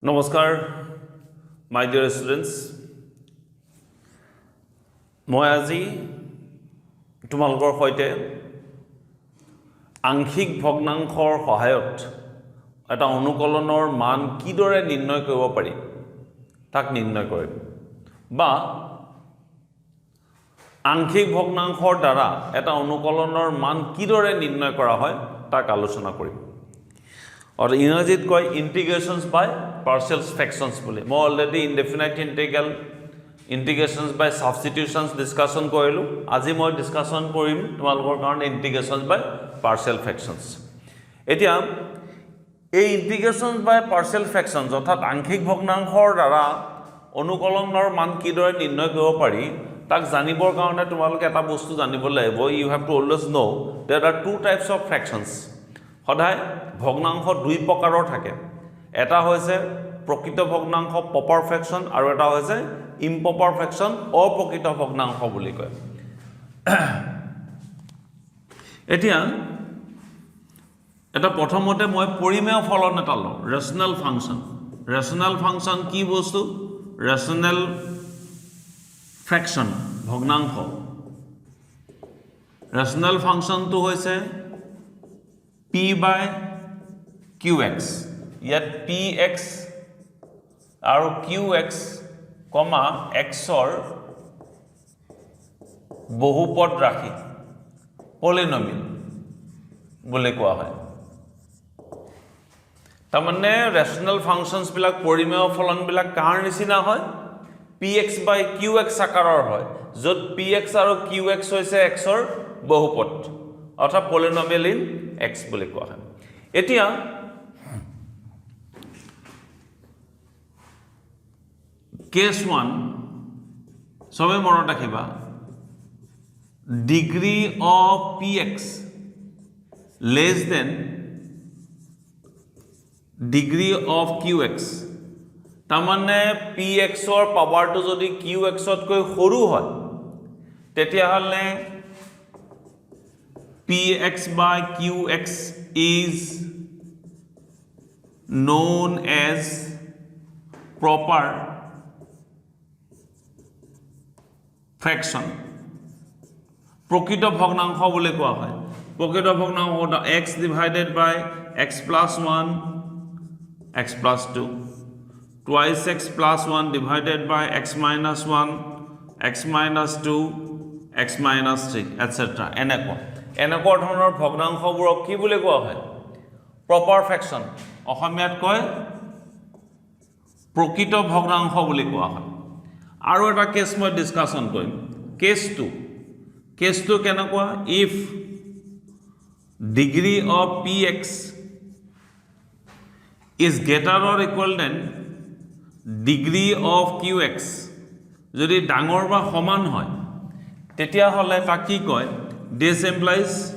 নমস্কাৰ মাই dear students মই আজি তোমালোকৰ সৈতে আংশিক ভগ্নাংশৰ সহায়ত এটা অনুকলনৰ মান কিদৰে নিৰ্ণয় কৰিব পাৰি তাক নিৰ্ণয় কৰিম বা আংশিক ভগ্নাংশৰ দ্বাৰা এটা অনুকলনৰ মান কিদৰে নিৰ্ণয় কৰা হয় তাক আলোচনা কৰিম और ইংৰাজীত কয় ইন্টিগ্ৰেশনস বাই পাৰ্শিয়াল ফ্ৰেকশনস বুলি মই অলৰেডি ইনডেফিনাইট ইন্টিগ্ৰেল ইন্টিগ্ৰেশনস বাই সাবস্টিটিউশনস ডিসকাশন কৰিলো আজি মই ডিসকাশন কৰিম তোমালোকৰ কাৰণে ইন্টিগ্ৰেশনস বাই পাৰ্শিয়াল ফ্ৰেকশনস এতিয়া এই ইন্টিগ্ৰেশনস বাই পাৰ্শিয়াল ফ্ৰেকশনস অৰ্থাৎ আংশিক ভগ্নাংশৰ দ্বাৰা অনুকলনৰ মান কিদৰে নিৰ্ণয় কৰিব পাৰি তাক জানিবৰ কাৰণে তোমালোকে এটা বস্তু জানিব লাগিব you have to always know there are two types of fractions সদায় ভগ্নাংশ দুই প্ৰকাৰৰ থাকে এটা হৈছে প্ৰকৃত ভগ্নাংশ প্ৰপাৰ ফ্ৰেকশন আৰু এটা হৈছে ইম্প্ৰপাৰ ফ্ৰেকশন অপ্ৰকৃত ভগ্নাংশ বুলি কয় এতিয়া এটা প্ৰথমতে মই পৰিমেয় ফলন এটা লওঁ ৰেশনাল ফাংচন কি বস্তু ৰেশনাল ফ্ৰেকশন ভগ্নাংশ ৰেশনাল ফাংচনটো হৈছে p by qx ইয়াত px আৰু qx কমা x ৰ বহুপদ ৰাখি পলিনমিয়েল বুলি কোৱা হয় তাৰমানে ৰেশনাল ফাংচনস বিলাক পৰিমেয় ফলন বিলাক কাৰ নিচিনা হয় px by qx আকাৰৰ হয় যত px আৰু qx হৈছে x ৰ বহুপদ অৰ্থাৎ পলিনমিয়েল ইন x বুলি কোৱা হয় এতিয়া কেস 1 সবে মনত ৰাখিবা degree of px less than degree of qx তাৰমানে px ৰ পাৱাৰটো যদি qx তকৈ সৰু হয় তেতিয়া হলে px by qx is known as proper fraction প্রকৃত ভগ্নাংশ বুলি কোৱা হয় প্রকৃত ভগ্নাংশ x divided by x plus 1 x plus 2 twice x plus 1 divided by x minus 1 x minus 2 x minus 3 etc. এনেকুৱা ধৰণৰ ভগ্নাংশবোৰক কি বুলি কোৱা হয় প্ৰপাৰ ফ্ৰেকশন অসমীয়াত কয় প্ৰকৃত ভগ্নাংশ বুলি কোৱা হয় আৰু এটা কেছ মই ডিসকাশন কৰিম কেছ 2 কেনেকুৱা if degree of px is greater or equal than degree of qx যদি ডাঙৰ বা সমান হয় তেতিয়া হলে তাক কি কয় This implies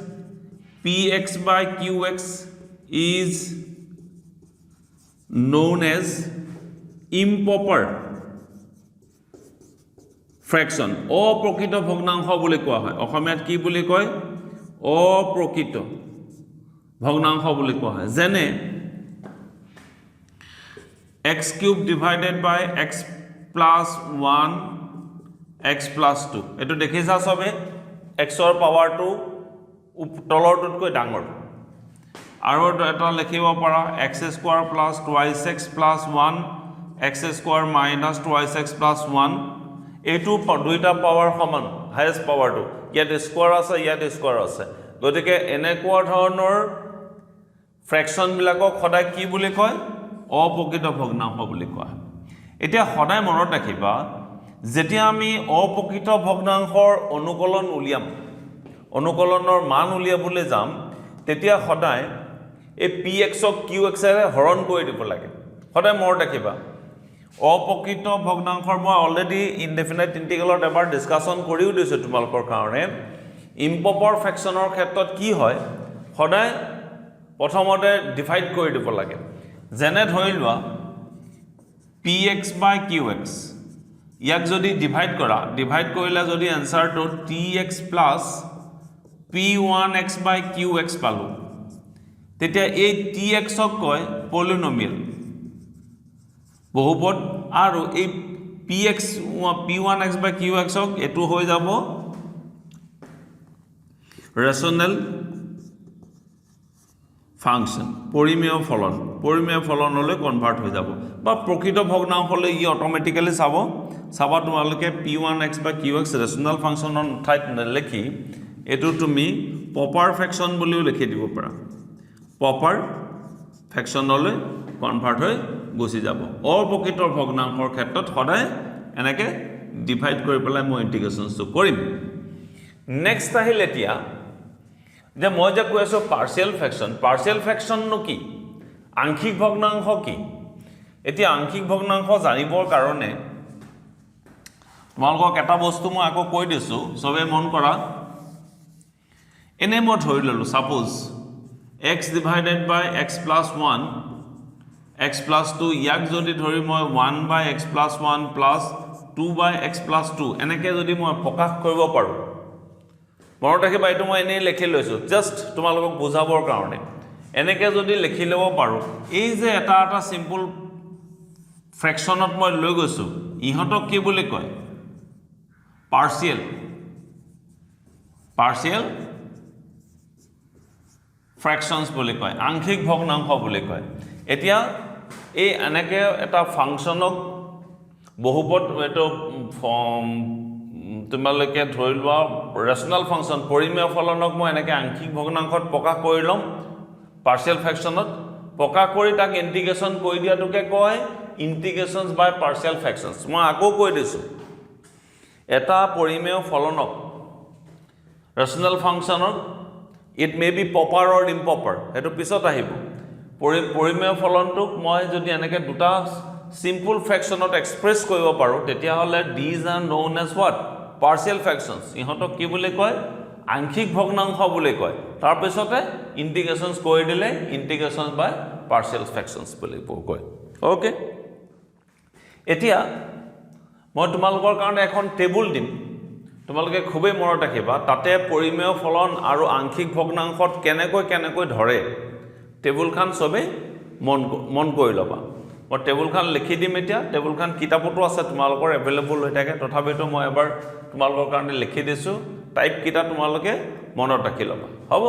px by qx is known as improper fraction. অপ্ৰকৃত ভগ্নাংশ বুলি কোৱা হয় অসমীয়াত কি বুলি কয় অপ্ৰকৃত ভগ্নাংশ বুলি কোৱা হয় যেনে x cube divided by x plus 1 x plus 2 এটো দেখিছা সবে x ৰ পাৱাৰটো তলৰটোতকৈ ডাঙৰ আৰু এটা লিখিব পাৰা x square plus 2x plus 1 x square minus 2x plus 1 এটো দুইটা পাৱাৰ সমান হাইয়েস্ট পাৱাৰটো ইয়াত স্কয়াৰ আছে ইয়াত স্কয়াৰ আছে গতিকে এনেকুৱা ধৰণৰ ফ্ৰেকশন বিলাকক সদায় কি বুলি কয় অপ্ৰকৃত ভগ্নাংশ বুলি কোৱা হয় এতিয়া সদায় মনত ৰাখিবা যেতিয়া আমি অপ্ৰকৃত ভগ্নাংশৰ অনুকলন উলিয়াম অনুকলনৰ মান উলিয়াবলৈ যাম তেতিয়া সদায় এই px ক qx এৰে হৰণ কৰি দিব লাগে সদায় মনত ৰাখিবা অপ্ৰকৃত ভগ্নাংশৰ মই অলৰেডি ইনডেফিনাইট ইন্টিগ্ৰেলত এবাৰ ডিসকাশন কৰিও দিছো তোমালোকৰ কাৰণে ইম্প্ৰপাৰ ফ্ৰেকশনৰ ক্ষেত্ৰত কি হয় সদায় প্ৰথমতে ডিভাইড কৰি দিব লাগে যেনে ধৰি লোৱা px by qx ইয়াক যদি ডিভাইড কৰিলে যদি আনসাৰটো tx plus p1x by qx পালো তেতিয়া এই tx ক কয় পলিনমিয়েল বহুপদ আৰু এই px p1x by qx হক এটো হৈ যাব ৰেচনেল ফাংশন পৰিমেয় ফলনলৈ কনভাৰ্ট হৈ যাব বা প্ৰকৃত ভগ্নাংশলৈ ই অটোমেটিক্যালি চাবা তোমালোকে p1x বা qx ৰেচনেল ফাংশনৰ ঠাইত লিখি এটো তুমি প্ৰপাৰ ফ্ৰেকশন বুলিও লিখি দিব পাৰা প্ৰপাৰ ফ্ৰেকশনলৈ কনভাৰ্ট হৈ গুছি যাব অপ্ৰকৃত ভগ্নাংশৰ ক্ষেত্ৰত সদায় এনেকে ডিভাইড কৰি পেলাই মই ইন্টিগ্ৰেশনটো কৰিম নেক্সট আহিল এতিয়া যে মই যে কৈ আছো পাৰ্শিয়াল ফ্ৰেকশন নো কি আংশিক ভগ্নাংশ কি এতিয়া আংশিক ভগ্নাংশ জানিবৰ কাৰণে তোমালোকক এটা বস্তু মই আকৌ কৈ দিছো সবে মন কৰা এনে মই ধৰি ললো suppose x divided by x plus 1 x plus 2 ইয়াক যদি ধৰি মই 1 by x plus 1 plus 2 by x plus 2 এনেকে যদি মই প্ৰকাশ কৰিব পাৰো মনত ৰাখিবা এইটো মই এনে লিখি লৈছো জাস্ট তোমালোকক বুজাবৰ কাৰণে এনেকে যদি লিখি লব পাৰো এই যে এটা সিম্পল ফ্ৰেকশনত মই লৈ গৈছো ইহতক কি বুলি কয় পাৰ্শিয়াল ফ্ৰেকশনস বুলি কয় আংশিক ভগ্নাংশ বুলি কয় এতিয়া এই এনেকে এটা ফাংশনক বহুপদ এটো তোমালোকে ধৰি লোৱা ৰেচনেল ফাংশন পৰিমেয় ফলনক মই এনেকে আংশিক ভগ্নাংশত প্ৰকাশ কৰি লম পাৰ্শিয়াল ফ্ৰেকশনত প্ৰকাশ কৰি তাক ইন্টিগ্ৰেশন কৰি দিয়াটোকে কয় ইন্টিগ্ৰেশনস বাই পাৰ্শিয়াল ফ্ৰেকশনস মই আকৌ কৈ দিছো এটা পৰিমেয় ফলনক rational ফাংশনৰ it may be proper or improper এটো পিছত আহিব পৰিমেয় ফলনটোক মই যদি এনেকে দুটা সিম্পল ফ্ৰেকশনত এক্সপ্ৰেছ কৰিব পাৰো তেতিয়া হলে these are known as what partial fractions ইহতক কি বুলি কয় আংশিক ভগ্নাংশ বুলি কয় তাৰ পিছতে ইন্টিগ্ৰেশনস কৰি দিলে ইন্টিগ্ৰেশন বাই পাৰ্শিয়াল ফ্ৰেকশনস বুলি কয় ওকে এতিয়া মই তোমালোকৰ কাৰণে এখন টেবুল দিম তোমালোকে খুবেই মনত ৰাখিবা তাতে পৰিমেয় ফলন আৰু আংশিক ভগ্নাংশত কেনেকৈ ধৰে টেবুলখান সবে মন কৰি লবা মই টেবুলখান লিখি দিম এতিয়া টেবুলখান কিতাপতো আছে তোমালোকৰ এভেইলেবল হৈ থাকে তথাপিতো মই এবাৰ তোমালোকৰ কাৰণে লিখি দিছো টাইপ কিটা তোমালোকে মনত ৰাখি লবা হ'ব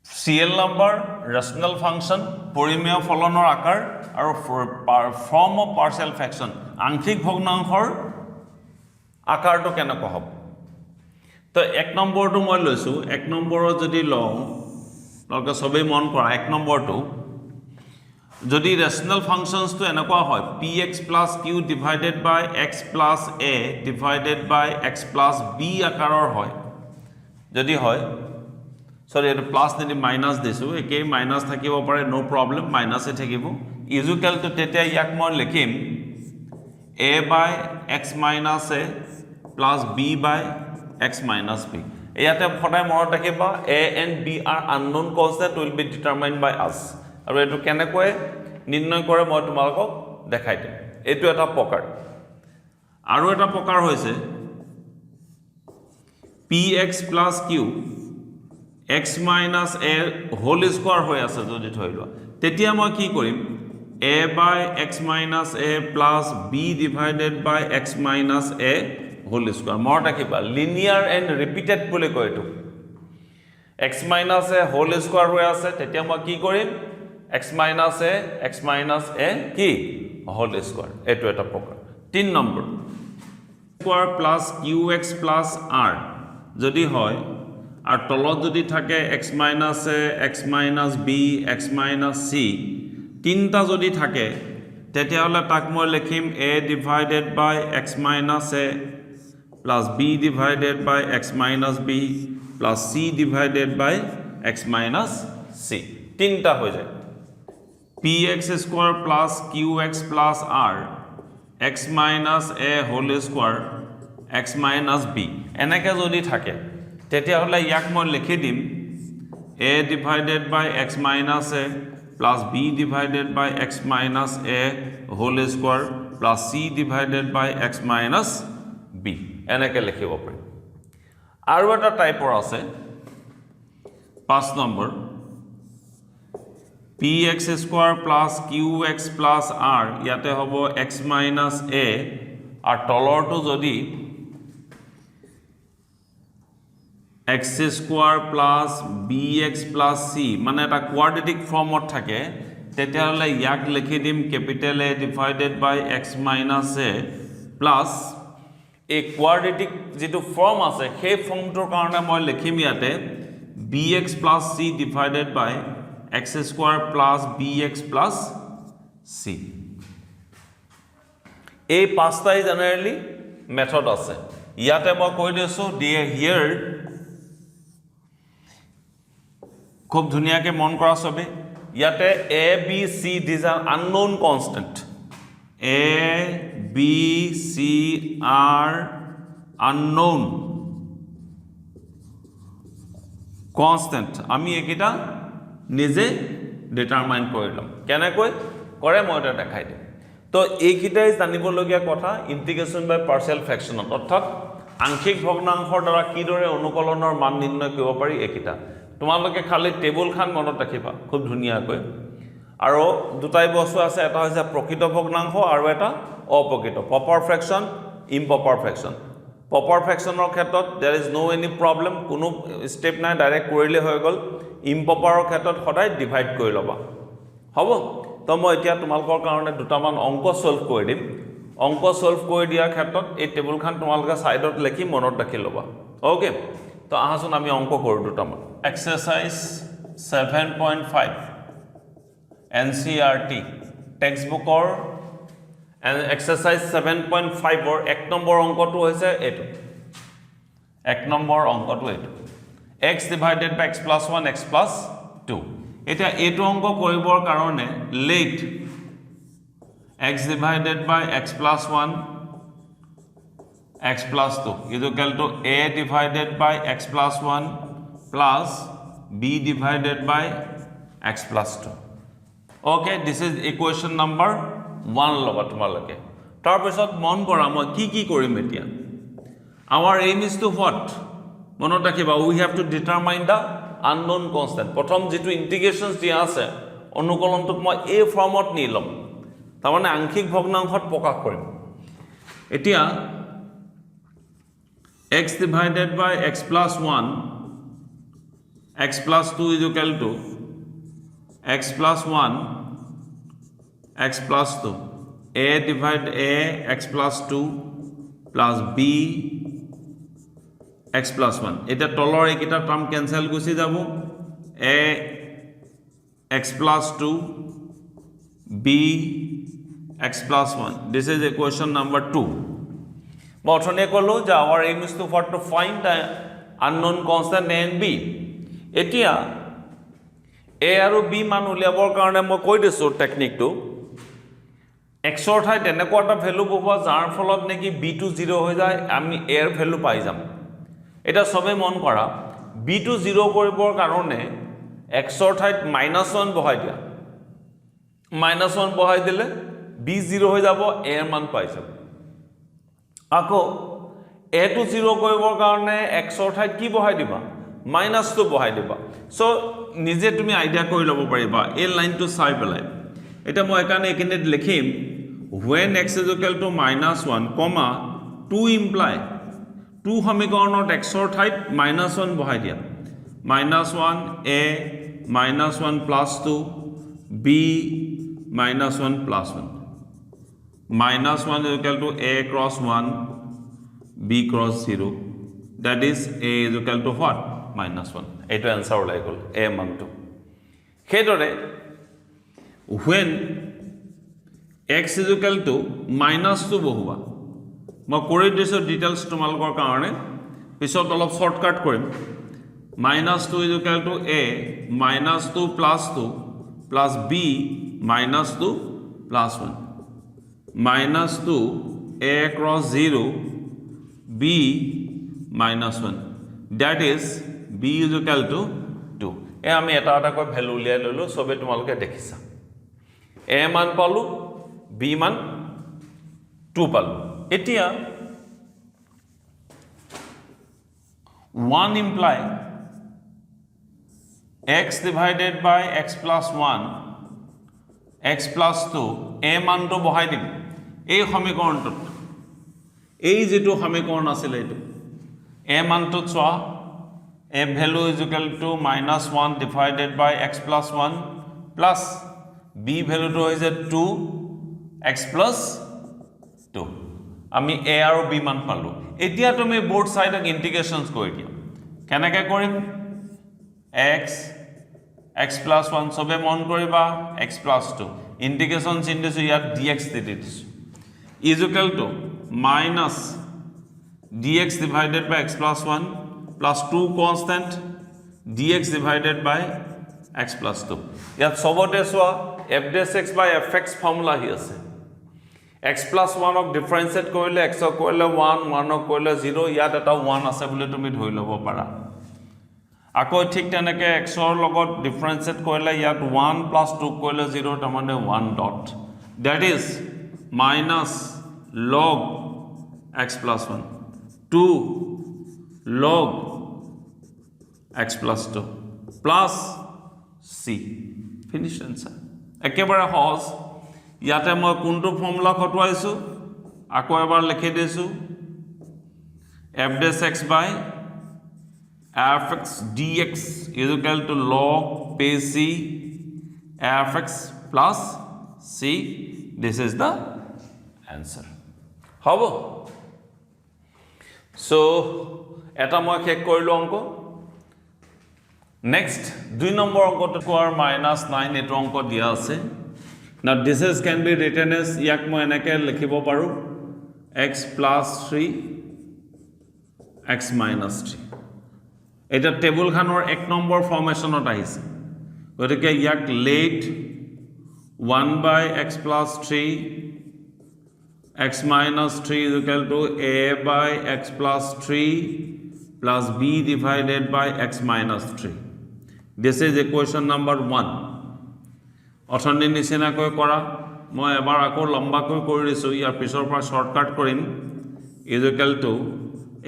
CL নাম্বাৰ ৰেচনেল ফাংশন পৰিমেয় ফলনৰ আকাৰ আৰু ফৰ্ম অফ পাৰ্শিয়াল ফ্ৰেকশন আংশিক ভগ্নাংশৰ আকাৰটো কেনেকৈ হ'ব তো এক নম্বৰটো মই লৈছো এক নম্বৰত যদি লওঁ তোমালোকে সবেই মন কৰা এক নম্বৰটো যদি ৰেচনেল ফাংশনসটো এনেকুৱা হয় px plus q divided by x plus a divided by x plus b আকাৰৰ হয় যদি হয় সৰি এটা প্লাস নিদি মাইনাস দিছো একে মাইনাস থাকিব পাৰে নো প্ৰবলেম মাইনাসে থাকিব ইকুয়াল টু তেতিয়া ইয়াক মই লিখিম a by x minus a plus b by x minus b ইয়াতে ফটাই মনত ৰাখিবা a and b are unknown constant will be determined by us আৰু এটো কেনেকৈ নিৰ্ণয় কৰে মই তোমালোকক দেখাই দিম এটো এটা প্ৰকাৰ আৰু এটা প্ৰকাৰ হৈছে px plus q x minus a whole square হৈ আছে যদি ধৰি লোৱা তেতিয়া মই কি কৰিম a by x minus a plus b divided by x minus a whole square মনত ৰাখিবা লিনিয়াৰ এণ্ড ৰিপিটেড বুলি কয় এটো x minus a whole square হৈ আছে তেতিয়া মই কি কৰিম x minus a কি whole square এটো এটা প্ৰকাৰ 3 number square plus qx plus r যদি হয় আর তলত যদি থাকে x minus a x minus b x minus c তিনটা যদি থাকে তেতিয়া হলে তাক মই লিখিম a divided by x minus a plus b divided by x minus b plus c divided by x minus c তিনটা হৈ যায় px square plus qx plus r x minus a whole square x minus b এনেকে যদি থাকে তেতিয়া হলে ইয়াক মই লিখি দিম a divided by x minus a plus b divided by x minus a whole square plus c divided by x minus b এনেকে লিখিব পাৰি আৰু এটা টাইপৰ আছে 5 number px square plus qx plus r ইয়াতে হ'ব x minus a আৰু তলৰটো যদি x square plus bx plus c মানে এটা কোৱাড্ৰেটিক ফৰ্মত থাকে তেতিয়াহ'লে ইয়াক লিখি দিম capital A divided by x minus a plus এই কোৱাড্ৰেটিক যেটো ফৰ্ম আছে সেই ফৰ্মটোৰ কাৰণে মই লিখিম ইয়াতে bx plus c divided by x square plus bx plus c এই পাঁচটাই জেনাৰেলি মেথড আছে ইয়াতে মই কৈ দিছো হিয়াৰ খুব ধুনিয়াকে মন কৰা সবে ইয়াতে a b c these are unknown constant a b c are unknown constant আমি একিটা নিজে ডিটারমাইন কৰিলাম কেনেকৈ কৰে মই এটা দেখাই দিম তো এইকিটাই জানিবলগীয়া কথা ইন্টিগ্ৰেশন বাই পাৰ্শিয়াল ফ্ৰেকশনত অৰ্থাৎ আংশিক ভগ্নাংশৰ দ্বাৰা কিদৰে অনুকলনৰ মান নিৰ্ণয় কৰিব পাৰি একিটা তোমালোকে খালি টেবুল খান মনত ৰাখিবা খুব ধুনিয়াকৈ আৰু দুটাই বস্তু আছে এটা হৈছে প্ৰকৃত ভগ্নাংশ আৰু এটা অপ্ৰকৃত প্ৰপাৰ ফ্ৰেকশন ইম্প্ৰপাৰ ফ্ৰেকশন প্ৰপাৰ ফ্ৰেকশনৰ ক্ষেত্ৰত there is no any problem কোনো স্টেপ নাই ডাইৰেক্ট কৰিলে হৈ গল ইম্প্ৰপাৰৰ ক্ষেত্ৰত সদায় ডিভাইড কৰি লবা হ'ব তো মই এতিয়া তোমালোকৰ কাৰণে দুটামান অংক সলভ কৰি দিম অংক সলভ কৰি দিয়াৰ ক্ষেত্ৰত এই টেবুল খান তোমালোকে সাইডত লিখি মনত ৰাখি লবা ওকে তো আহাচোন আমি অংক কৰো দুটামান এক্সাৰসাইজ 7.5 NCERT টেক্সটবুকৰ এক্সাৰসাইজ 7.5 or এক নম্বৰ অংকটো হৈছে এটো এক নম্বৰ অংকটো এটো x divided by x plus 1 x plus 2 এটা এটো অংক কৰিবৰ কাৰণে late x divided by x plus 1 x plus 2 is equal to a divided by x plus 1 plus b divided by x plus 2 okay this is equation number 1 লবা তোমালোকে তাৰ পিছত মন কৰা মই কি কৰিম এতিয়া our aim is to what মনত ৰাখিবা we have to determine the unknown constant প্ৰথম যেটো ইন্টিগ্ৰেশনস দিয়া আছে অনুকলনটোক মই এই ফৰ্মত নিলম তাৰ মানে আংশিক ভগ্নাংশত প্ৰকাশ কৰিম এতিয়া x divided by x plus 1 x plus 2 is equal to x plus 1 x plus 2 a divide a x plus 2 plus b x plus 1 এটা তলৰ একিটা টার্ম ক্যান্সেল গুছি যাব a x plus 2 b x plus 1 this is equation number 2 মই অথনে কলো যে our aim is to find the unknown constant a and b এতিয়া a আৰু b মান উলিয়াবৰ কাৰণে মই কৈ দিছো টেকনিকটো x ৰ ঠাইত এনেকুৱা এটা ভ্যালু পাবা যাৰ ফলত নেকি b টো 0 হৈ যায় আমি a ৰ ভ্যালু পাই যাম এটা সবে মন কৰা b টো 0 কৰিবৰ কাৰণে x ৰ ঠাইত -1 বহাই দিয়া -1 বহাই দিলে b 0 হৈ যাব a ৰ মান পাই যাব আকৌ a টো 0 কৰিবৰ কাৰণে x ৰ ঠাইত কি বহাই দিবা -2 বহাই দিবা সো নিজে তুমি আইডিয়া কৰি লব পাৰিবা এই লাইনটো চাই পেলাই এটা মই একানে একিনে লিখিম when x is equal to -1 comma 2 imply 2 সমীকৰণত x ৰ ঠাইত -1 বহাই দিয়া -1 a -1 plus 2 b -1 plus 1 -1 is equal to a cross 1 b cross 0 that is a is equal to what -1 এইটো आंसर ওলাই গল a মানটো হেদৰে when x is equal to -2 বহুবা মই কৰি দিছো ডিটেইলস তোমালোকৰ কাৰণে পিছত অলপ শৰ্টকাট কৰিম -2 is equal to a -2 plus 2 plus b -2 plus 1 -2 a cross 0 b -1 that is b is equal to 2 এ আমি এটা এটা কৈ ভ্যালু উলিয়াই ললো সবে তোমালোকে দেখিছা a মান পালো b মান 2 পালো এতিয়া 1 imply x divided by x plus 1 x plus 2 a মানটো বহাই দিম এই সমীকৰণটোত এই যেটো সমীকৰণ আছিল এইটো a মানটো চোৱা a value is equal to -1 divided by x plus 1 plus b value to is 2 x plus 2 আমি a আৰু b মান পালো এতিয়া তুমি বোথ সাইডক ইন্টিগ্ৰেশনস কৰি দিয়া কেনেকৈ কৰিম x plus 1 সবে মন কৰিবা x plus 2 ইন্টিগ্ৰেশন চিনটো ইয়াত dx দি দিছো is equal to minus dx divided by x plus 1 plus 2 constant dx divided by x plus 2 ইয়াত সবতে সোয়া f dash x by fx formula হি আছে x plus 1 অক ডিফারেন্সিয়েট কৰিলে x অক কৰিলে 1 1 অক কৰিলে 0 ইয়াত এটা 1 আছে বুলি তুমি ধৰি লব পাৰা আকৌ ঠিক তেনেকে x ৰ লগত ডিফাৰেন্সিয়েট কৰিলে ইয়াত 1 plus 2 কৰিলে 0 তাৰমানে 1 dot that is minus log x plus 1 2 log x plus 2 plus c finished answer একেবাৰে সহজ ইয়াতে মই কোনটো ফৰ্মুলা খটুৱাইছো আকৌ এবাৰ লিখি দিছো f dash x by fx dx is equal to log c fx plus c this is the answer হব so এটা মই শেষ কৰিলো অংক next 2 নম্বৰ অংকটো কোৱাৰ -9 এটো অংক দিয়া আছে now this is can be written as ইয়াক মই এনেকৈ লিখিব পাৰো x plus 3 x minus 3 এটা টেবুল খানৰ 1 নম্বৰ ফৰ্মেশনত আহিছে গতিকে ইয়াক late 1 by x plus 3 x minus 3 is equal to a by x plus 3 plus b divided by x minus 3 this is equation number 1 অথনি নিচিনাকৈ কৰা মই এবাৰ আকৌ লম্বাকৈ কৰি দিছো ইয়াৰ পিছৰ পৰা শৰ্টকাট কৰিম is equal to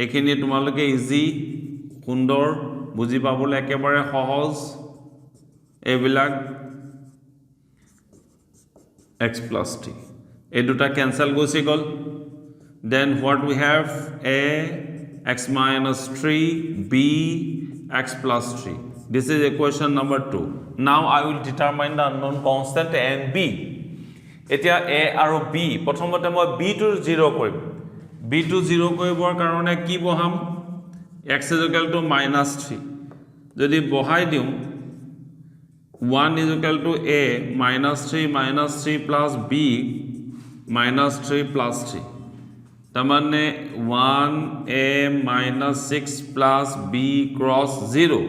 এখিনি তোমালোকে ইজি সুন্দৰ বুজি পাবলৈ একেবাৰে সহজ এইবিলাক x plus t এই দুটা ক্যান্সেল গৈছে গল then what we have a x minus 3 b x plus 3 this is equation number 2 now I will determine the unknown constant and b এতিয়া a আৰু b প্ৰথমতে মই b to 0 কৰিম b to 0 কৰিবৰ কাৰণে কি বহাম x is equal to -3 যদি বহাই দিও 1 is equal to a -3 plus b -3 plus 3 tamane 1a -6 plus b cross 0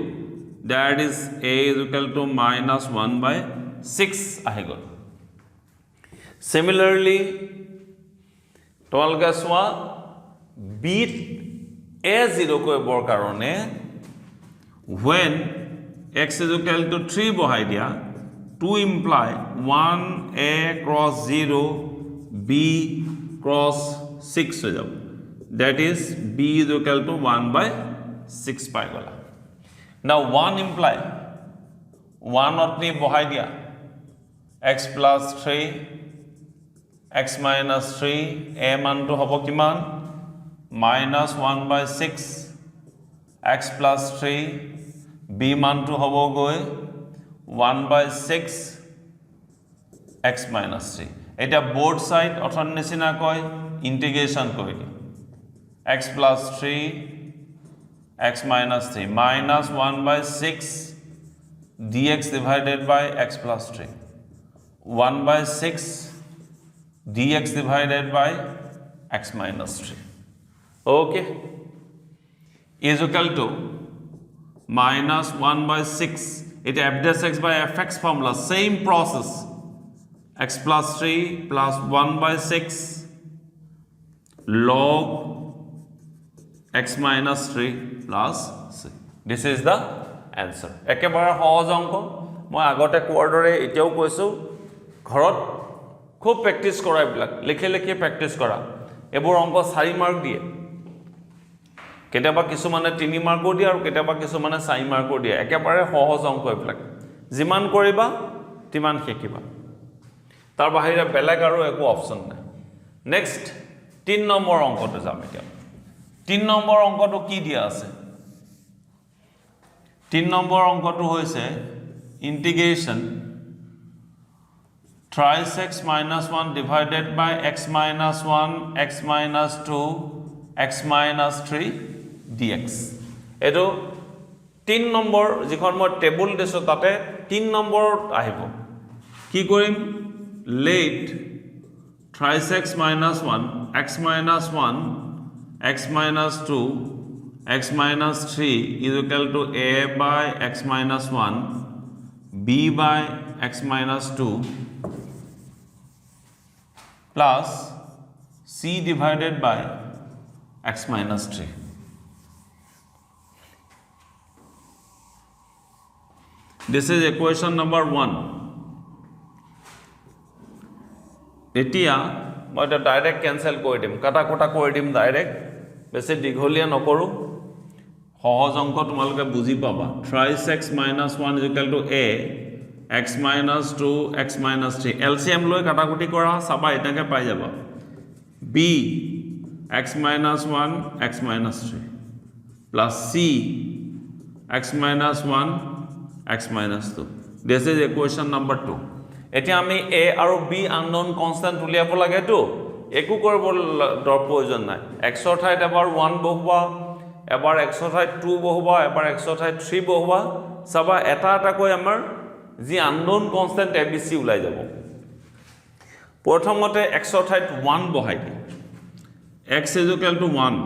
that is a is equal to -1 by 6 ahegol similarly tolga swa b a 0 koibor karone when x is equal to 3 bohai dia 2 imply 1a cross 0 b cross 6 ho jab that is b is equal to 1 by 6 pai gola now 1 imply 1 otni bohai dia x plus 3 x minus 3 a man to hobo kiman -1 by 6 x plus 3 b মান to hobo goi 1 by 6 x minus 3 এটা both side অথন নিচিনা কয় integration কৰি দিম x plus 3 x minus 3 -1 by 6 dx divided by x plus 3 1 by 6 dx divided by x minus 3 okay is equal to -1 by 6 it f dash x by fx formula same process x plus 3 plus 1 by 6 log x minus 3 plus 6 this is the answer ekebare সহজ অংক মই আগতে কোৱাৰ দৰে এতিয়াও কৈছো ঘৰত খুব প্ৰেক্টিস কৰা এইবিলাক লিখে লিখে প্ৰেক্টিস কৰা এবোৰ অংক 4 মাৰ্ক দিয়ে কেতিয়াবা কিছুমানে 3 মাৰ্ক দিয়ে আৰু কেতিয়াবা কিছুমানে 4 মাৰ্ক দিয়ে একেবাৰে সহজ অংক এইবিলাক যিমান কৰিবা তিমান শিকিবা তাৰ বাহিৰে বেলেগ আৰু একো অপচন নাই নেক্সট 3 নম্বৰ অংকটো যাম এতিয়া 3 নম্বৰ অংকটো কি দিয়া আছে 3 নম্বৰ অংকটো হৈছে ইন্টিগ্ৰেশন thrice x minus 1 divided by x minus 1 x minus 2 x minus 3 dx এটো 3 নম্বৰ যিখন মই টেবুল দিছো তাতে 3 নম্বৰত আহিব কি কৰিম let thrice x minus 1 x minus 1 x minus 2 x minus 3 is equal to a by x minus 1 b by x minus 2 plus c divided by x minus 3 this is equation number 1 এতিয়া মই এটা direct cancel কৰি দিম কাটা quota কৰি দিম direct বেছি দীঘলীয়া নকৰো সহজ অংক তোমালোকে বুজি পাবা thrice x minus 1 is equal to a x minus 2 x minus 3 LCM লৈ কাটাকুটি কৰা সবা এটাকে পাই যাবা b x minus 1 x minus 3 plus c x minus 1 x minus 2 this is equation number 2 এতিয়া আমি a আৰু b unknown constant উলিয়াব লাগে তো একো কৰিব প্ৰয়োজন নাই x ৰ ঠাইত এবাৰ 1 বহুবা এবাৰ x ৰ ঠাইত 2 বহুবা এবাৰ x ৰ ঠাইত 3 বহুবা সবা এটা এটা কৈ আমাৰ যি unknown constant abc উলাই যাব প্ৰথমতে x ৰ ঠাইত 1 বহাই দি x is equal to 1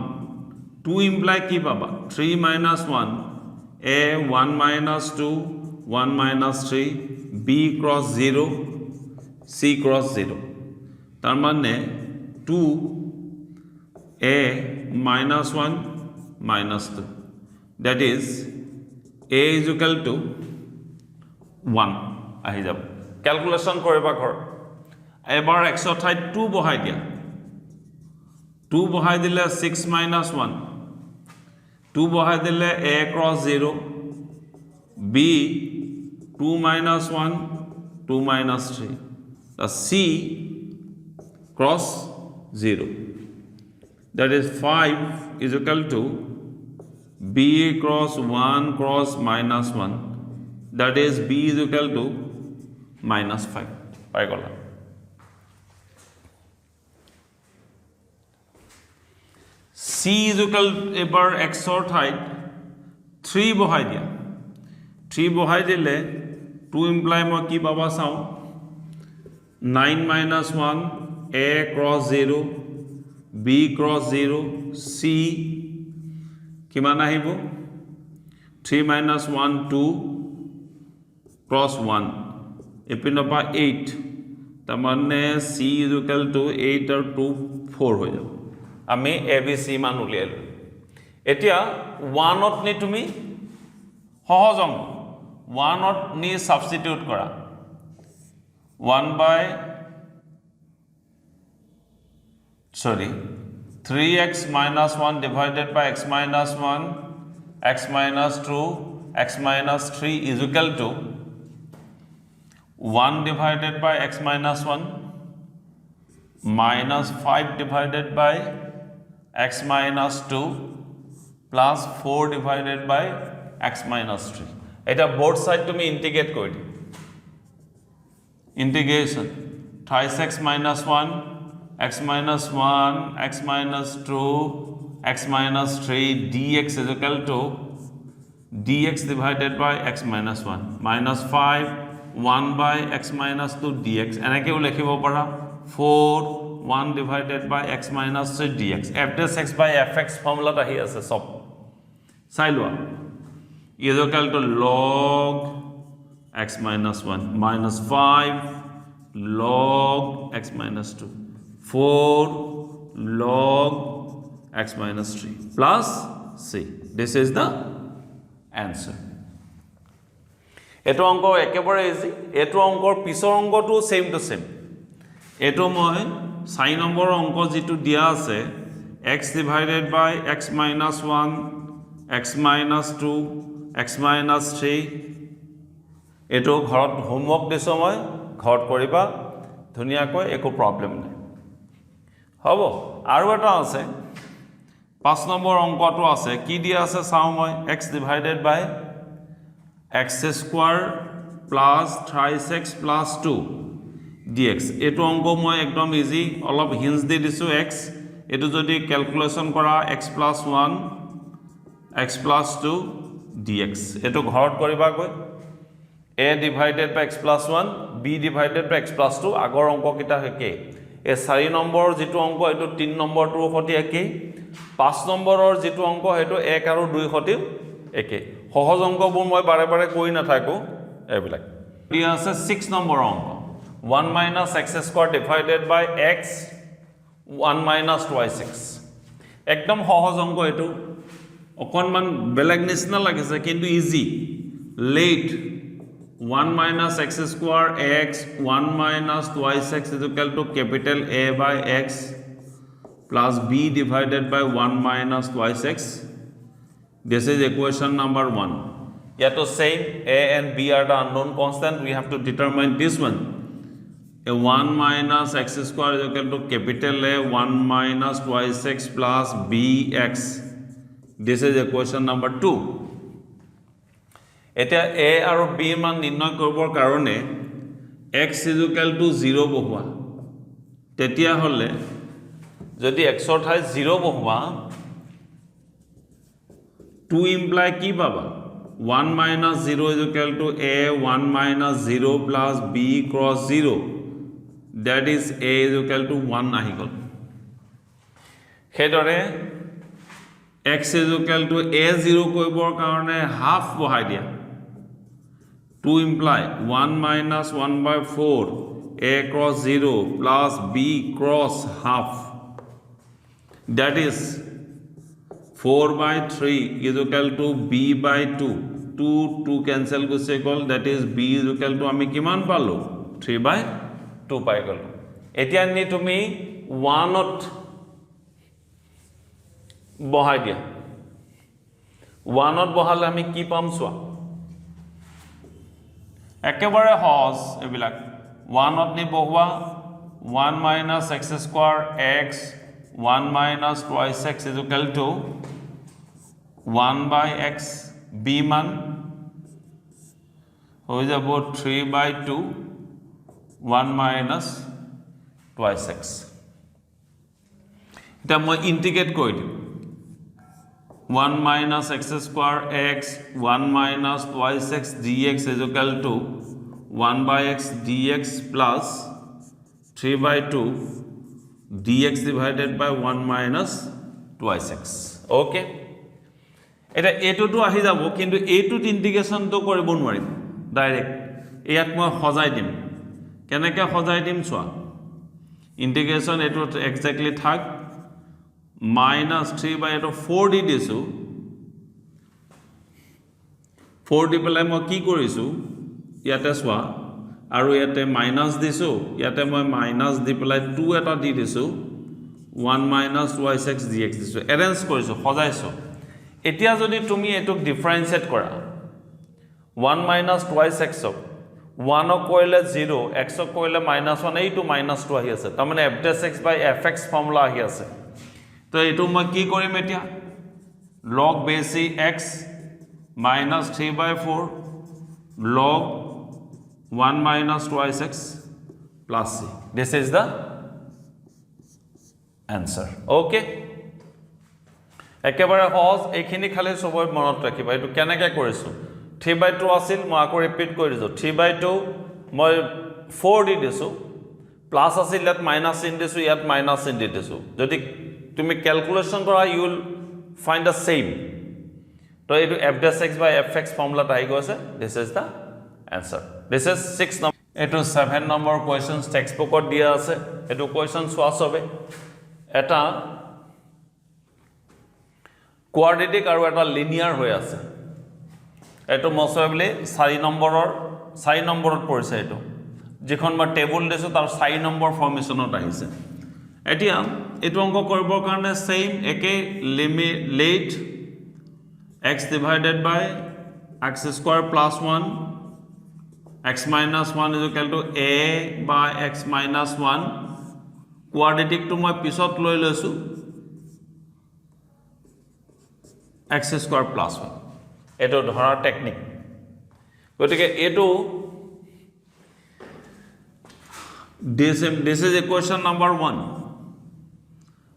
2 imply কি পাবা 3 minus 1 a 1 minus 2 1 minus 3 b cross 0 c cross 0 তার মানে 2 a minus 1 minus 2 that is a is equal to 1 আহি যাব ক্যালকুলেশন কৰিবা ঘৰ এবাৰ x ৰ ঠাইত 2 বহাই দিয়া 2 বহাই দিলে 6 minus 1 2 বহাই দিলে a cross 0 b 2 minus 1 2 minus 3 the c cross 0 that is 5 is equal to b cross 1 cross minus 1 that is b is equal to minus 5 পাই গলা c is equal এবাৰ x ৰ ঠাইত 3 বহাই দিয়া 3 বহাই দিলে 2 imply মই কি পাবা চাও 9 minus 1 a cross 0 b cross 0 c কিমান আহিব 3 minus 1 2 cross 1 এপিনপা 8 তাৰ মানে c is equal to 8 আৰু 2 4 হৈ যাব আমি abc মান উলিয়ালো এতিয়া 1 ত নি তুমি সহজ অংক 1 ত নি সাবস্টিটিউট কৰা 1 by 3x minus 1 divided by x minus 1 x minus 2 x minus 3 is equal to 1 divided by x minus 1 minus 5 divided by x minus 2 plus 4 divided by x minus 3 এটা both side তুমি integrate কৰি দি integration thrice x minus 1 x minus 1 x minus 2 x minus 3 dx is equal to dx divided by x minus 1 minus 5 1 by x minus 2 dx এনেকেও লিখিব পাৰা 4 1 divided by x minus 3 dx f dash x by fx formula আহি আছে সব চাই লোৱা is equal to log x minus 1 minus 5 log x minus 2 4 log x minus 3 plus c this is the answer এটো অংক একেবাৰে ইজি এটো অংকৰ পিছৰ অংকটো সেম টু সেম এটো মই 6 নম্বৰ অংক যেটো দিয়া আছে x divided by x minus 1 x minus 2 x minus 3 এটো ঘৰত হোমৱৰ্ক দিছো মই ঘৰত কৰিবা ধুনীয়াকৈ একো প্ৰব্লেম নাই হ'ব আৰু এটা আছে 5 নম্বৰ অংকটো আছে কি দিয়া আছে চাও মই x ডিভাইডেড বাই x square plus 3x plus 2 dx এটো অংক মই একদম ইজি অলপ হিন্স দি দিছো x এটো যদি ক্যালকুলেশন কৰা x plus 1 x plus 2 dx এটো ঘৰত কৰিবা গৈ a divided by x plus 1 b divided by x plus 2 আগৰ অংক কিটা হেকে এ 4 নম্বৰ যেটো অংক এটো 3 নম্বৰটো সতি একে 5 নম্বৰৰ যেটো অংক হেটো 1 আৰু 2 সতি একে সহজ অংকবোৰ মই বাৰে বাৰে কৈ না থাকো এবিলাক দিয়া আছে 6 নম্বৰ অংক 1 minus x square divided by x 1 minus 2x একদম সহজ অংক এটো অকনমান বেলেগ নিচিনা লাগিছে কিন্তু easy late 1 minus x square x 1 minus 2x is equal to capital A by x plus b divided by 1 minus 2x this is equation number 1 yeah to same a and b are the unknown constant we have to determine this one a 1 minus x square is equal to capital A 1 minus 2x plus bx this is equation number 2 eta a aru b মান নির্ণয় কৰিবৰ কাৰণে x is equal to 0 বহোৱা তেতিয়া হলে যদি x ৰ ঠাই 0 বহোৱা 2 imply কি পাবা 1 minus 0 is equal to a 1 minus 0 plus b cross 0 that is a is equal to 1 আহি গল হেদৰে x is equal to a0 কৰিবৰ কাৰণে হাফ বহাই দিয়া 2 imply 1 minus 1 by 4 a cross 0 plus b cross half that is 4 by 3 is equal to b by 2 2 cancel গুছে গল that is b is equal to আমি কিমান পালো 3 by 2 পাই গল এতিয়া নি তুমি 1 ত বহাই দিয়া 1 ত বহালে আমি কি পাম সোয়া একেবাৰে সহজ এবিলাক 1 ত নি বহোৱা 1 minus x square x 1 minus 2x is equal to 1 by x b মান হৈ যাব 3 by 2 1 minus 2x এটা মই ইন্টিগ্ৰেট কৰি দিম 1 minus x square x 1 minus 2x dx is equal to 1 by x dx plus 3 by 2 dx divided by 1 minus 2x okay এটা a2 to আহি যাব কিন্তু a2 ইন্টিগ্ৰেশন তো কৰিব নোৱাৰিম ডাইৰেক্ট ইয়াত মই সজাই দিম কেনেকৈ সজাই দিম চোৱা ইন্টিগ্ৰেশন এটো এক্স্যাক্টলি থাক minus 3 by 4 দি দিছো 4 দি পেলাই মই কি কৰিছো ইয়াতে সোয়া আৰু ইয়াতে মাইনাস দিছো ইয়াতে মই মাইনাস দি পেলাই 2 এটা দি দিছো 1 minus 2x dx দিছো এৰেঞ্জ কৰিছো সজাইছো এতিয়া যদি তুমি এটোক ডিফাৰেন্সিয়েট কৰা 1 minus 2x 1 ক কইলে 0 x ক কইলে -1 এইটো -2 আহি আছে তাৰ মানে f dash x by fx formula আহি আছে তো এটো মই কি কৰিম এতিয়া log base x minus 3 by 4 log 1 minus 2x plus c this is the answer okay একেবাৰে সহজ এইখিনি খালি সবই মনত ৰাখিবা এটো কেনেকৈ কৰিছো 3 by 2 আছিল মই আকৌ ৰিপিট কৰি দিছো 3 by 2 মই 4 দি দিছো প্লাস আছিল ইয়াত মাইনাস চিন দিছো ইয়াত মাইনাস চিন দি দিছো যদি তুমি ক্যালকুলেশন কৰা you will find the same তো এটো f dash x by fx formula আহি গৈছে this is the answer this is 6 number এটো 7 number questions textbook ত দিয়া আছে এটো question সোয়া সবে এটা কোয়াড্রেটিক আৰু এটা লিনিয়াৰ হৈ আছে এটো মছবলি 4 নম্বৰত পৰিছে এটো যেখন মই টেবুল দিছো তাৰ 4 নম্বৰ ফৰ্মেশনত আহিছে এতিয়া এটো অংক কৰিবৰ কাৰণে সেম একে limit let x divided by x square plus 1 x minus 1 is equal to a by x minus 1 quadratic to মই পিছত লৈ লৈছো x square plus 1 এটো ধৰা টেকনিক গতিকে এটো this is equation number 1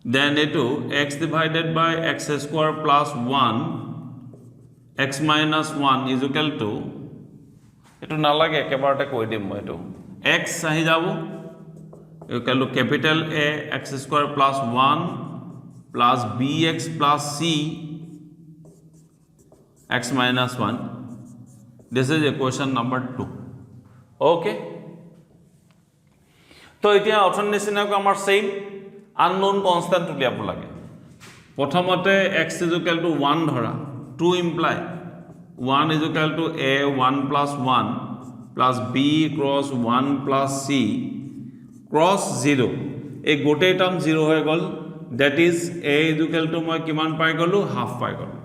then eto x divided by x square plus 1 x minus 1 is equal to eto nalage ekebarate koi dim moi eto x ahi jabo equal to capital A x square plus 1 plus bx plus c x minus 1 this is equation number 2 okay तो এতিয়া option নিচিনাকৈ আমাৰ same unknown constant উলিয়াব লাগে প্ৰথমতে x is equal to 1 ধৰা 2 imply 1 is equal to a 1 plus 1 plus b cross 1 plus c cross 0 এই গোটেই টার্ম 0 হৈ গল that is a is equal to মই কিমান পাই গলো হাফ পাই গলো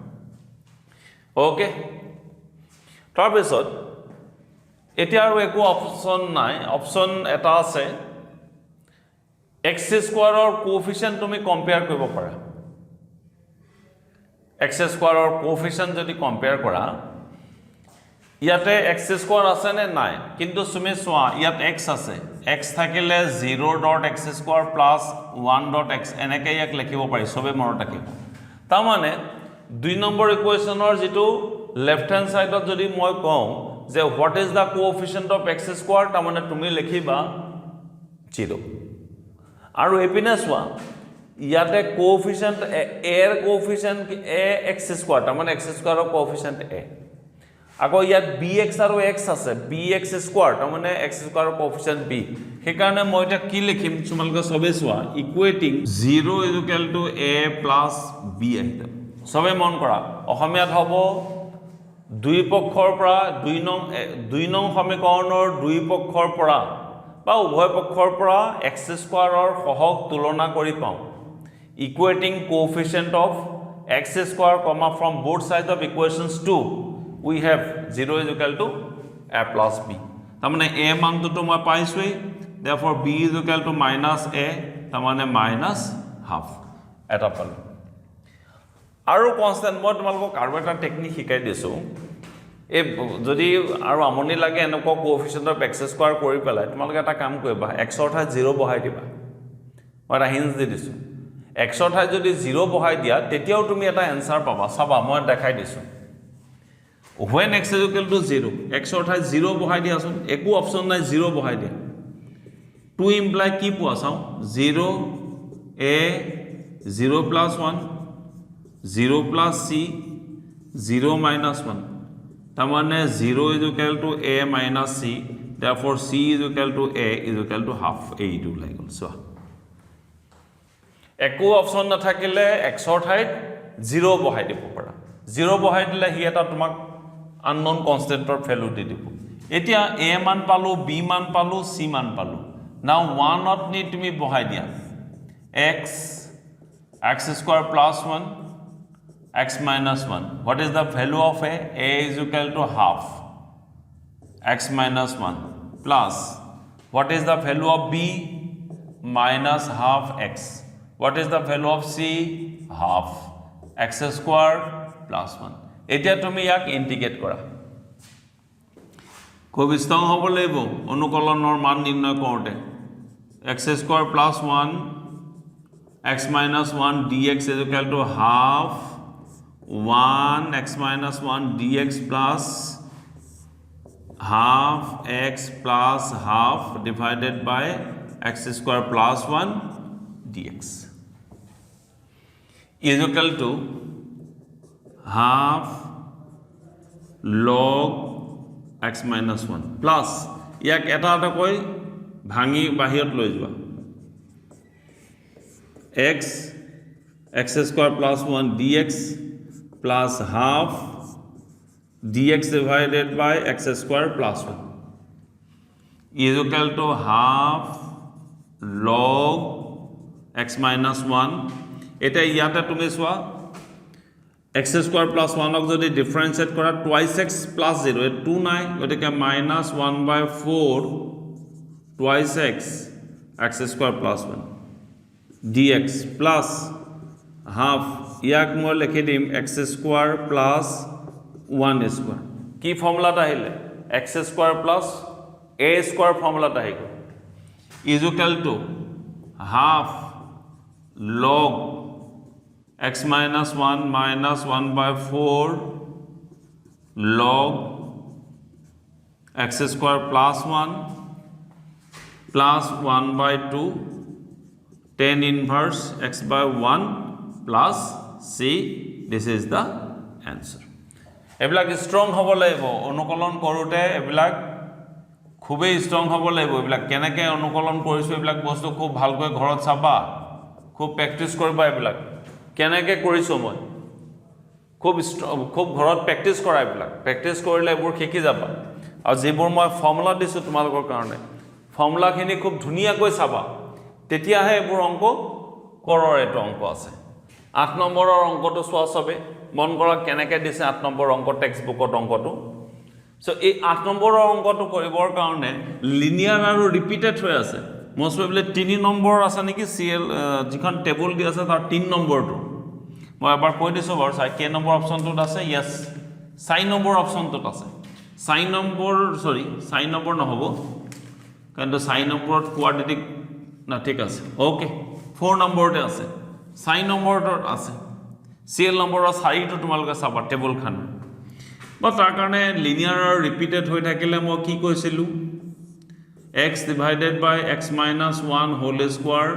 ওকে তাৰপিছত এতিয়া আৰু একো অপশন নাই অপশন এটা আছে x square or coefficient তুমি কম্পেয়াৰ কৰিব পাৰা x square or coefficient যদি কম্পেয়াৰ কৰা ইয়াতে x square আছে নে নাই কিন্তু তুমি সোৱা ইয়াত x আছে x থাকিলে 0.x square plus 1.x এনেকৈ ইয়াক লিখিব পাৰি সবে মনত ৰাখিব তাৰ মানে 2 নম্বৰ ইকুৱেচনৰ যেটো লেফট হ্যান্ড সাইডত যদি মই কওঁ যে what is the coefficient of x square তাৰ মানে তুমি লিখিবা 0 আৰু এপিনে সোৱা ইয়াতে কোএফিচিয়েন্ট a এৰ কোএফিচিয়েন্ট a x স্কয়াৰ তাৰ মানে x স্কয়াৰৰ কোএফিচিয়েন্ট a আকৌ ইয়াত bx আৰু x আছে bx স্কয়াৰ তাৰ মানে x স্কয়াৰৰ কোএফিচিয়েন্ট b সেই কাৰণে মই এটা কি লিখিম তোমালোকে সবে সোৱা ইকুৱেটিং 0 is equal to a plus b আহিব সবে মন কৰা অসমীয়াত হ'ব দুই পক্ষৰ পৰা দুই নং সমীকৰণৰ দুই পক্ষৰ পৰা বা উভয় পক্ষৰ পৰা x স্কয়াৰৰ সহগ তুলনা কৰি পাও equating coefficient of x square comma from both sides of equations 2 we have 0 is equal to a plus b tamane a মান to মই পাইছোই therefore b is equal to minus a tamane minus half eta পালো আৰু constant মই তোমালোকক আৰু এটা technique শিকাই দিছো এ যদি আৰু আমনি লাগে এনেকুৱা কোএফিচিয়েন্ট অফ x স্কয়াৰ কৰি পেলাই তোমালোকে এটা কাম কৰিবা x অৰ ঠাইত 0 বহাই দিবা মই এটা হিন্স দি দিছো x অৰ ঠাইত যদি 0 বহাই দিয়া তেতিয়াও তুমি এটা আনসাৰ পাবা চাবা মই দেখাই দিছো when x is equal to 0 x অৰ ঠাইত 0 বহাই দিয়াছোন একো অপচন নাই 0 বহাই দিয়া 2 ইমপ্লাই কি পোৱা চাও 0 a 0 plus 1 0 plus c 0 minus 1 tamane 0 is equal to a minus c therefore c is equal to a is equal to half a to like so একো অপশন না থাকিলে x অৰ ঠাইত 0 বহাই দিব পাৰা 0 বহাই দিলে হি এটা তোমাক unknown constantor value দি দিব এতিয়া a মান পালো b মান পালো c মান পালো now 1 ত নি তুমি বহাই দিয়া x square plus 1 x minus 1 what is the value of a is equal to half x minus 1 plus what is the value of b minus half x what is the value of c half x square plus 1 এতিয়া তুমি ইয়াক ইন্টিগ্ৰেট কৰা খুব strong হ'ব লাগিব অনুকলনৰ মান নিৰ্ণয় কৰোতে x square plus 1 x minus 1 dx is equal to half 1 x minus 1 dx plus half x plus half divided by x square plus 1 dx is equal to half log x minus 1 plus ইয়াক এটা এটা কৈ ভাঙি বাহিৰত লৈ যোৱা x square plus 1 dx plus half dx divided by x square plus 1 is equal to half log x minus 1 এটা ইয়াতে তুমি সোৱা x স্কোৱাৰ প্লাছ 1ক যদি ডিফাৰেঞ্চিয়েট কৰা টুৱাইছ এক্স প্লাছ 0 এই 2 নাই গতিকে minus 1/4 twice x square plus 1 dx plus half ইয়াক মই লিখি দিম এক্স স্কোৱাৰ প্লাছ 1 স্কোৱাৰ কি ফৰ্মুলাত আহিলে x square plus a square ফৰ্মুলাত আহি গ'ল is equal to half log x minus 1 minus 1/4 log x square plus 1 plus 1/2 tan inverse x by 1 plus c. This is the answer. এবিলাক strong হ'ব লাগিব অনুকলন কৰোতে এবিলাক খুবেই strong হ'ব লাগিব এবিলাক কেনেকৈ অনুকলন কৰিছো এবিলাক বস্তু খুব ভালকৈ ঘৰত চাবা খুব প্ৰেক্টিছ কৰিবা এবিলাক কেনেকৈ কৰিছো মই খুব ঘৰত প্ৰেক্টিছ কৰা এবিলাক প্ৰেক্টিছ কৰিলে এবোৰ শিকি যাবা আৰু যিবোৰ মই ফৰ্মুলা দিছো তোমালোকৰ কাৰণে ফৰ্মুলাখিনি খুব ধুনীয়াকৈ চাবা তেতিয়াহে এবোৰ অংক কৰৰ এটো অংক আছে 8 নম্বৰৰ অংকটো চোৱা সবে মন কৰা কেনেকৈ দিছে 8 নম্বৰ অংক টেক্সট বুকত অংকটো সো এই 8 নম্বৰৰ অংকটো কৰিবৰ কাৰণে লিনিয়াৰ আৰু ৰিপিটেড হৈ আছে most probably 3 নম্বৰ আছে নেকি CL যিখন টেবুল দি আছে তাৰ 3 নম্বৰটো মই এবাৰ কৈ দিছো বাৰু চাই কে নম্বৰ অপচনটোত আছে यस সাইন নম্বৰ অপচনটোত আছে সাইন নম্বৰ নহব কিন্তু সাইন নম্বৰত কোৱাড্ৰেটিক না ঠিক আছে ওকে 4 নম্বৰতে আছে সাইন নম্বৰটো আছে CL নম্বৰৰ 4টো তোমালোকে চাবা টেবুলখন বা তাৰ কাৰণে লিনিয়াৰ আৰু ৰিপিটেড হৈ থাকিলে মই কি কৈছিলো x divided by x minus 1 whole square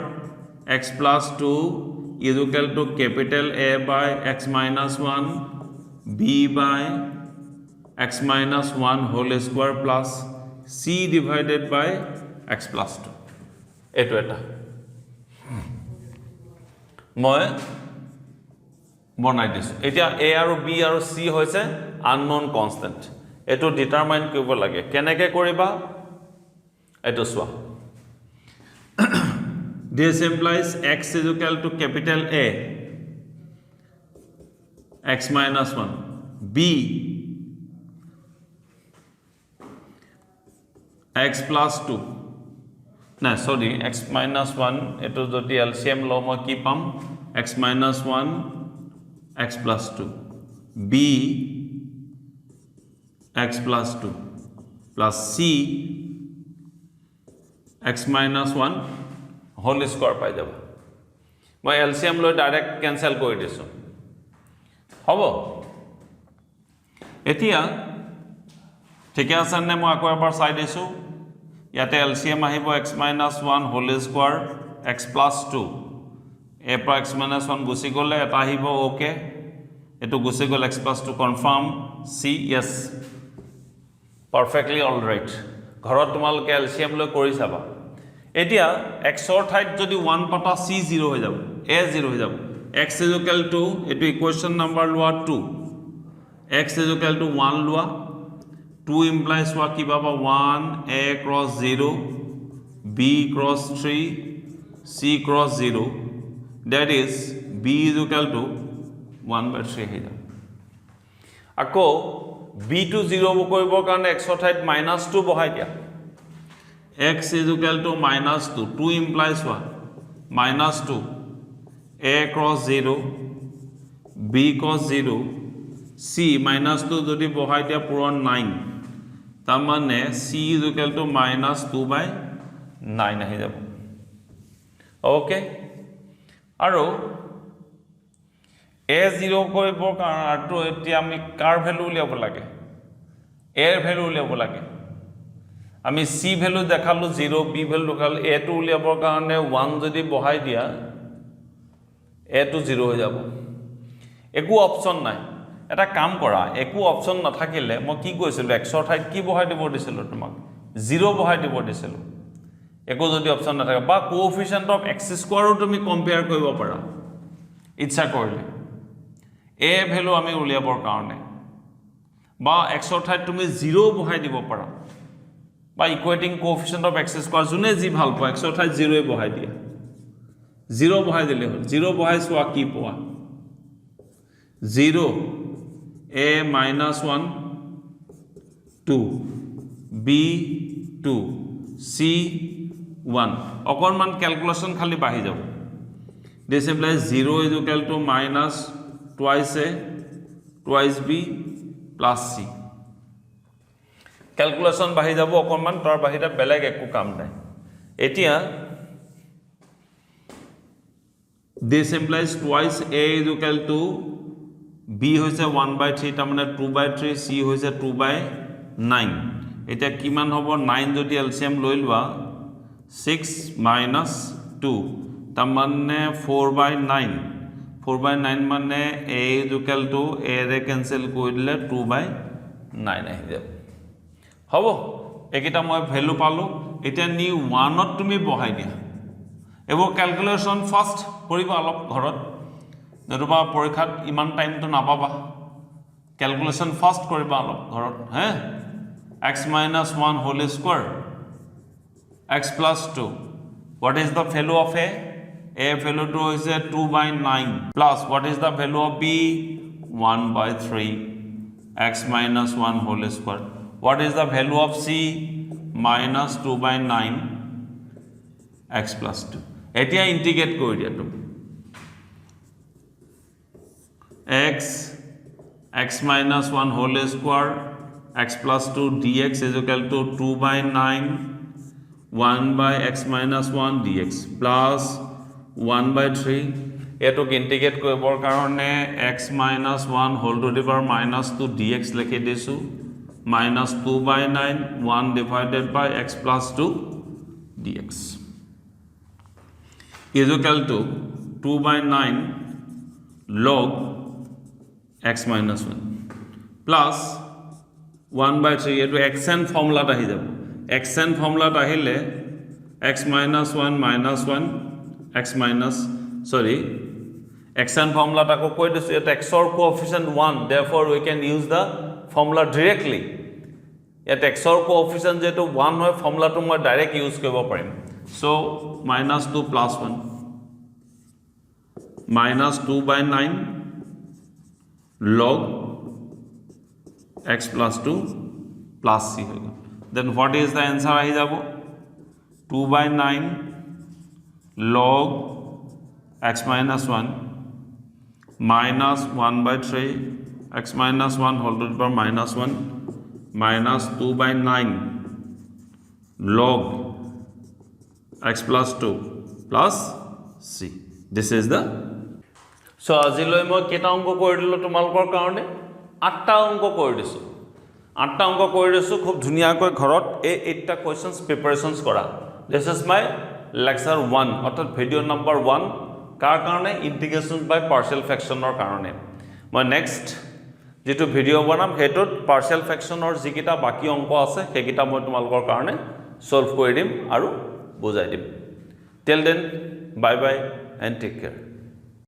x plus 2 is equal to capital A by x minus 1 b by x minus 1 whole square plus c divided by x plus 2 eto eta মই বনাই দিছো এতিয়া a আৰু b আৰু c হৈছে unknown constant এটো determine কৰিব লাগে কেনেকৈ কৰিবা এটো সোৱা this implies x is equal to capital A x minus 1 b x plus 2 না sorry x minus 1 এটো যদি LCM লও মই কি পাম x minus 1 x plus 2 b x plus 2 plus c x minus 1 whole square পাই যাব মই LCM লৈ ডাইৰেক্ট ক্যান্সেল কৰি দিছো হ'ব এতিয়া ঠিক আছে নে মই আকৌ এবাৰ চাই দিছো ইয়াতে LCM আহিব x minus 1 whole square x plus 2 a পৰা x minus 1 গুছি গলে এটা আহিব ওকে এটো গুছি গল x plus 2 confirm c yes perfectly all right ঘৰত তোমালোকে LCM লৈ কৰি চাবা এতিয়া x ৰ ঠাইত যদি 1 পাতা c 0 হৈ যাব a 0 হৈ যাব x is equal to এটো ইকুৱেশ্যন নম্বৰ লোৱা 2 x is equal to 1 লোৱা 2 implies হোৱা কি পাবা 1 a cross 0 b cross 3 c cross 0 that is b is equal to 1/3 হৈ যাব আকৌ b to 0 কৰিবৰ কাৰণে x ৰ ঠাইত -2 বহাই দিয়া x is equal to -2 2 implies what -2 a cross 0 b cross 0 c -2 যদি বহাই দিয়া পূৰণ 9 তাৰ মানে c is equal to -2/9 আহি যাব ওকে আৰু a 0 কৰিবৰ কাৰণে এতিয়া আমি কাৰ ভ্যালু উলিয়াব লাগে a ৰ ভ্যালু উলিয়াব লাগে আমি c ভ্যালু দেখালো 0 b ভ্যালু দেখালো a টো উলিয়াবৰ কাৰণে 1 যদি বহাই দিয়া a টো 0 হৈ যাব একো অপচন নাই এটা কাম কৰা একো অপচন নাথাকিলে মই কি কৈছিলো x ৰ ঠাইত কি বহাই দিব দিছিলো তোমাক 0 বহাই দিব দিছিলো একো যদি অপচন নাথাকে বা কোএফিচিয়েন্ট অফ x স্কয়াৰও তুমি কম্পেয়াৰ কৰিব পাৰা ইচ্ছা কৰিলে a ভ্যালু আমি উলিয়াবৰ কাৰণে বা x ৰ ঠাইত তুমি 0 বহাই দিব পাৰা বা ইকুৱেটিং কোএফিচিয়েন্ট অফ x স্কয়াৰ জুনে যি ভাল পায় x ৰ ঠাইত 0 বহাই দিয়া 0 বহাই দিলে হ'ল 0 বহাই সোৱা কি পোৱা 0 a minus 1 2 b 2 c 1 অকণমান ক্যালকুলেশন খালি বাঢ়ি যাব this implies 0 is equal to minus twice a twice b plus c calculation বাঢ়ি যাব অকণমান তাৰ বাহিৰে বেলেগ একো কাম নাই এতিয়া this implies twice a is equal to b হৈছে 1/3 তাৰ মানে 2/3 c হৈছে 2/9 এটা কিমান হ'ব 9 যদি এলসিএম লৈ লোৱা 6 minus 2 তাৰ মানে 4/9 4/9 মানে a is equal to a ৰে ক্যান্সেল কৰি দিলে 2/9 আহি যাব হ'ব একিটা মই ভ্যালু পালো এটা নি 1 ত তুমি বহাই দিয়া এবোৰ ক্যালকুলেশন ফাৰ্স্ট কৰিবা অলপ ঘৰত নতুবা পৰীক্ষাত ইমান টাইমটো নাপাবা ক্যালকুলেশন ফাৰ্স্ট কৰিবা অলপ ঘৰত হে x minus 1 whole square x plus 2 what is the value of a value to is 2/9 plus what is the value of b 1/3 x minus 1 whole square what is the value of c minus 2/9 x plus 2 এতিয়া integrate কৰি দিয়া তুমি x minus 1 whole square x plus 2 dx is equal to 2/9 1 by x minus 1 dx plus 1/3 এটোক integrate কৰিবৰ কাৰণে x minus 1 whole to the power minus 2 dx লিখি দিছো minus 2/9 1 divided by x plus 2 dx is equal to 2/9 log x minus 1 plus 1/3 এটো xn ফর্মুলাত আহি যাব xn ফর্মুলাত আহিলে x minus 1 minus 1 x minus sorry xn ফর্মুলাত আকো কৈ দিছো এটা x or coefficient 1 therefore we can use the formula directly at x or coefficient যেটো 1 হয় ফর্মুলাটো মই ডাইরেক্ট ইউজ কৰিব পাৰিম so minus 2 plus 1 minus 2/9 log x plus 2 plus c होगा then what is the answer আহি যাব 2/9 log x minus 1 minus 1/3 x minus 1 whole to the power minus 1 minus 2/9 log x plus 2 plus c this is the so আজিলৈ মই কেটা অংক কৰি দিলো তোমালোকৰ কাৰণে 8টা অংক কৰি দিছো 8টা অংক কৰি দিছো খুব ধুনিয়াকৈ ঘৰত এই 8টা কোৱেশ্চনস প্ৰিপাৰেচনস কৰা this is my lecture 1 অৰ্থাৎ ভিডিও নম্বৰ 1 কাৰ কাৰণে ইন্টিগ্ৰেশন বাই পাৰ্শিয়াল ফ্ৰেকশনৰ কাৰণে মই নেক্সট যেটো ভিডিও বনাম হেটোত পাৰ্শিয়াল ফ্ৰেকশনৰ যিকিটা বাকি অংক আছে হেকিটা মই তোমালোকৰ কাৰণে সলভ কৰি দিম আৰু বুজাই দিম till then bye bye and take care